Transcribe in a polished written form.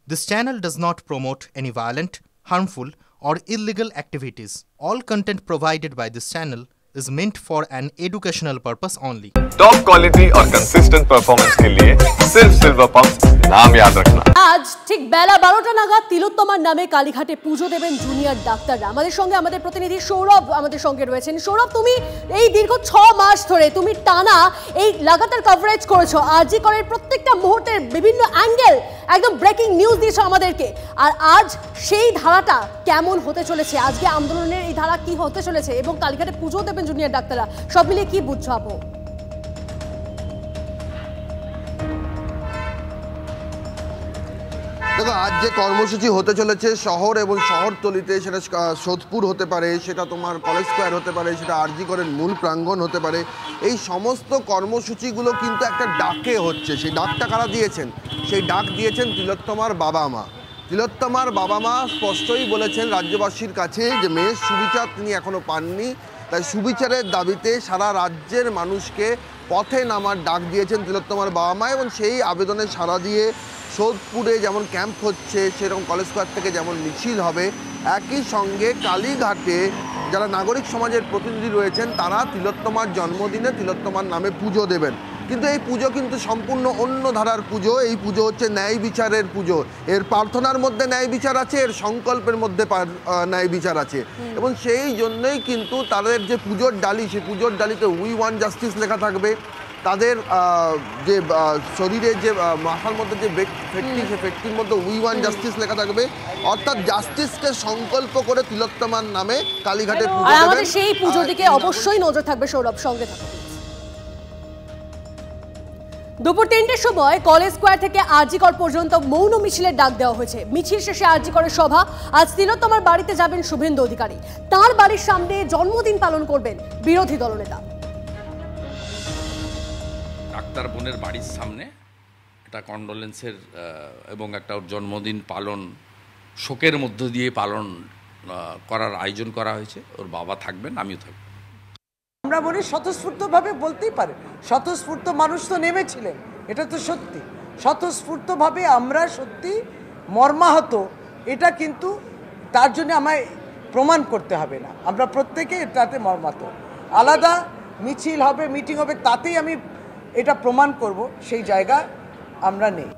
This channel does not promote any violent, harmful, or illegal activities. All content provided by this channel is meant for an educational purpose only. Top quality और consistent performance के लिए सिर्फ silver pumps नाम याद रखना। আজ ঠিক বেলা 12টা নাগাদ তিলোত্তমার নামে কালীঘাটে পুজো দেবেন জুনিয়র ডাক্তাররা। আমাদের সঙ্গে আমাদের প্রতিনিধি সৌরভ আমাদের সঙ্গে রয়েছেন। সৌরভ, তুমি এই দীর্ঘ 6 মাস ধরে তুমি টানা এই লাগাতার কভারেজ করেছো, আরজি করের প্রত্যেকটা মুহূর্তের বিভিন্ন অ্যাঙ্গেল একদম ব্রেকিং নিউজ দিয়েছো আমাদেরকে। আর আজ সেই ধারাটা কেমন হতে চলেছে, আজকে আন্দোলনের এই ধারা কি হতে চলেছে এবং কালীঘাটে পুজো দেবেন জুনিয়র ডাক্তাররা, সব মিলিয়ে কি বুঝছো আপু? দেখো, আজ যে কর্মসূচি হতে চলেছে শহর এবং শহরতলিতে, সেটা সোদপুর হতে পারে, সেটা তোমার কলেজ স্কোয়ার হতে পারে, সেটা আরজি করের মূল প্রাঙ্গণ হতে পারে, এই সমস্ত কর্মসূচিগুলো কিন্তু একটা ডাকে হচ্ছে। সেই ডাকটা কারা দিয়েছেন? সেই ডাক দিয়েছেন তিলোত্তমার বাবা মা। তিলোত্তমার বাবা মা স্পষ্টই বলেছেন রাজ্যবাসীর কাছে যে মেয়ের সুবিচার তিনি এখনও পাননি, তাই সুবিচারের দাবিতে সারা রাজ্যের মানুষকে পথে নামার ডাক দিয়েছেন তিলোত্তমার বাবা মা। এবং সেই আবেদনে সাড়া দিয়ে সোদপুরে যেমন ক্যাম্প হচ্ছে, সেরকম কলেজ স্কোয়ার থেকে যেমন মিছিল হবে, একই সঙ্গে কালীঘাটে যারা নাগরিক সমাজের প্রতিনিধি রয়েছেন তারা তিলোত্তমার জন্মদিনে তিলোত্তমার নামে পুজো দেবেন। কিন্তু এই পুজো কিন্তু সম্পূর্ণ অন্য ধারার পুজো। এই পুজো হচ্ছে ন্যায় বিচারের পুজো। এর প্রার্থনার মধ্যে ন্যায় বিচার আছে, এর সংকল্পের মধ্যে ন্যায় বিচার আছে। এবং সেই জন্যই কিন্তু তাদের যে পুজোর ডালি, সেই পুজোর ডালিতে উই ওয়ান্ট জাস্টিস লেখা থাকবে। তাদের যে শরীরের যে মাথার মধ্যে যে ফেটটি, সে ফেটটির মধ্যে উই ওয়ান্ট জাস্টিস লেখা থাকবে। অর্থাৎ জাস্টিসকে সংকল্প করে তিলোত্তমার নামে কালীঘাটে পুজো দেবেন। আমাদের সেই পুজোর দিকে অবশ্যই নজর থাকবে। সৌরভ, সঙ্গে থাকবে। দুপুর 3টের সময় কলেজ স্কোয়ার থেকে আরজি কর পর্যন্ত মৌন মিছিলের ডাক দেওয়া হয়েছে। মিছিল শেষে আরজি করের সভা। আজ তিলোত্তমার বাড়িতে যাবেন শুভেন্দু অধিকারী। তার বাড়ির সামনে জন্মদিন পালন করবেন বিরোধী দলনেতা। ডাক্তার বোনের বাড়ির সামনে এটা কন্ডোলেন্সের এবং একটা জন্মদিন পালন, শোকের মধ্য দিয়ে পালন করার আয়োজন করা হয়েছে। ওর বাবা থাকবেন, আমিও থাকব। আমরা বলি স্বতঃস্ফূর্তভাবে বলতেই পারে, স্বতঃস্ফূর্ত মানুষ তো নেমেছিলেন, এটা তো সত্যি। স্বতঃস্ফূর্তভাবে আমরা সত্যি মর্মাহত, এটা কিন্তু তার জন্য আমায় প্রমাণ করতে হবে না, আমরা প্রত্যেকে এটাতে মর্মাহত। আলাদা মিছিল হবে, মিটিং হবে, তাতেই আমি এটা প্রমাণ করব, সেই জায়গা আমরা নেই।